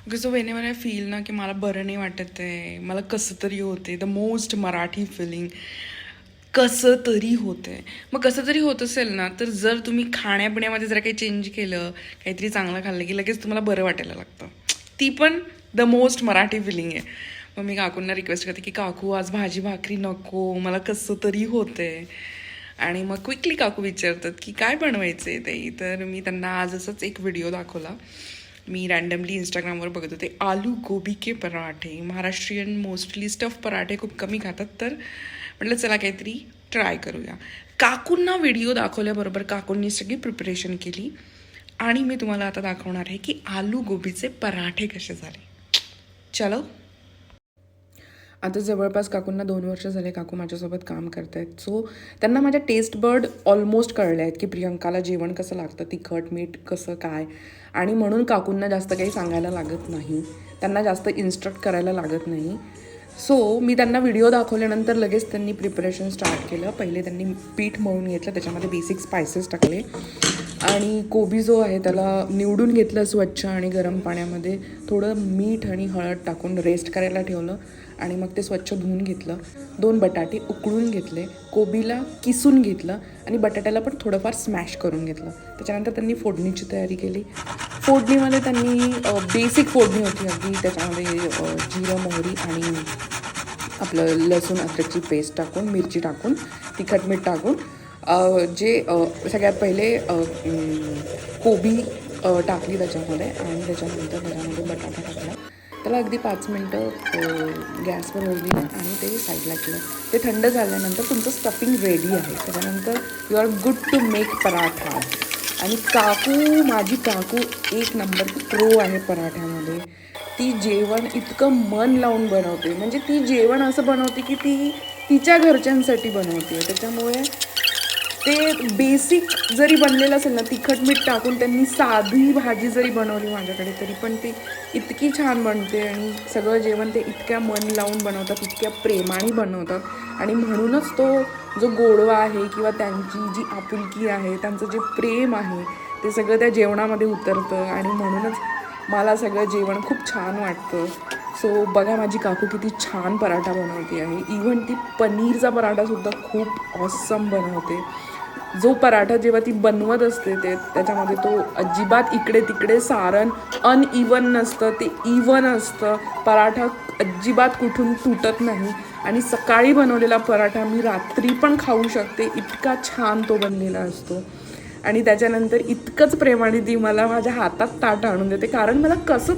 Because Wien ever I feel ना की मला बरं नाही वाटत आहे, मला कसं तरी होते, द मोस्ट मराठी फिलिंग कसं तरी होतं आहे. मग कसं तरी होत असेल ना, तर जर तुम्ही खाण्यापिण्यामध्ये जरा काही चेंज केलं, काहीतरी चांगलं खाल्लं की लगेच तुम्हाला बरं वाटायला लागतं. ती पण द मोस्ट मराठी फिलिंग आहे. मग मी काकूंना रिक्वेस्ट करते की काकू आज भाजी भाकरी नको, मला कसं तरी होतंय. आणि मग क्विकली काकू विचारतात की काय बनवायचं आहे ते. तर मी त्यांना आज असंच एक व्हिडिओ दाखवला. मी रँडमली इंस्टाग्रामवर बघत होते आलू गोबी के पराठे. महाराष्ट्रीयन मोस्टली स्टफ पराठे खूप कमी खातात, तर म्हटलं चला काहीतरी ट्राय करूया. काकूंना व्हिडिओ दाखवल्याबरोबर काकूंनी सगळी प्रिपरेशन केली आणि मी तुम्हाला आता दाखवणार आहे की आलू गोबीचे पराठे कसे झाले. चलो. आता जवळपास काकूंना 2 वर्ष झाले काकू माझ्यासोबत काम करत आहेत. सो त्यांना माझ्या टेस्ट बर्ड ऑलमोस्ट कळले आहेत की प्रियंकाला जेवण कसं लागतं, तिखट मीठ कसं काय. आणि म्हणून काकूंना जास्त काही सांगायला लागत नाही, त्यांना जास्त इन्स्ट्रक्ट करायला लागत नाही. सो मी त्यांना व्हिडिओ दाखवल्यानंतर लगेच त्यांनी प्रिपरेशन स्टार्ट केलं. पहिले त्यांनी पीठ मळून घेतलं, त्याच्यामध्ये बेसिक स्पायसेस टाकले आणि कोबी जो आहे त्याला निवडून घेतलं स्वच्छ आणि गरम पाण्यामध्ये थोडं मीठ आणि हळद टाकून रेस्ट करायला ठेवलं. आणि मग ते स्वच्छ धुवून घेतलं. 2 बटाटे उकळून घेतले, कोबीला किसून घेतलं आणि बटाट्याला पण थोडंफार स्मॅश करून घेतलं. त्याच्यानंतर त्यांनी फोडणीची तयारी केली. फोडणीमध्ये त्यांनी बेसिक फोडणी होती अगदी. त्याच्यामध्ये जिरं मोहरी आणि आपलं लसूण अद्रकची पेस्ट टाकून, मिरची टाकून, तिखट मीठ टाकून सगळ्यात पहिले कोबी टाकली त्याच्यामध्ये आणि त्याच्यानंतर त्याच्यामध्ये बटाटा टाकला. त्याला अगदी 5 मिनटं गॅसवर होऊ दिलं आणि ते साईडला केलं. ते थंड झाल्यानंतर तुमचं स्टफिंग रेडी आहे. त्याच्यानंतर you are good to make paratha. आणि माझी काकू एक नंबर प्रो आहे पराठ्यामध्ये. ती जेवण इतकं मन लावून बनवते, म्हणजे ती जेवण असं बनवते की ती तिच्या घरच्यांसाठी बनवते. त्याच्यामुळे ते बेसिक जरी बनलेलं असेल ना, तिखट मीठ टाकून त्यांनी साधी भाजी जरी बनवली माझ्याकडे तरी पण ती इतकी छान बनते. आणि सगळं जेवण ते इतक्या मन लावून बनवतात, इतक्या प्रेमाने बनवतात. आणि म्हणूनच तो जो गोडवा आहे किंवा त्यांची जी आपुलकी आहे, त्यांचं जे प्रेम आहे ते सगळं त्या जेवणामध्ये उतरतं. आणि म्हणूनच मला सगळं जेवण खूप छान वाटतं. सो बघा माझी काकू किती छान पराठा बनवते आहे. इव्हन ती पनीरचा पराठासुद्धा खूप ऑसम बनवते. जो पराठा जेव्हा ती बनवत असते त्याच्यामध्ये तो अजिबात इकडे तिकडे सारण अनइवन नसतं, ते इवन असतं. पराठा अजिबात कुठून तुटत नाही. आणि सकाळी बनवलेला पराठा मी रात्री पण खाऊ शकते, इतका छान तो बनलेला असतो. आणि त्याच्यानंतर इतकंच प्रेमाने ती मला माझ्या हातात ताट आणून देते, कारण मला कसं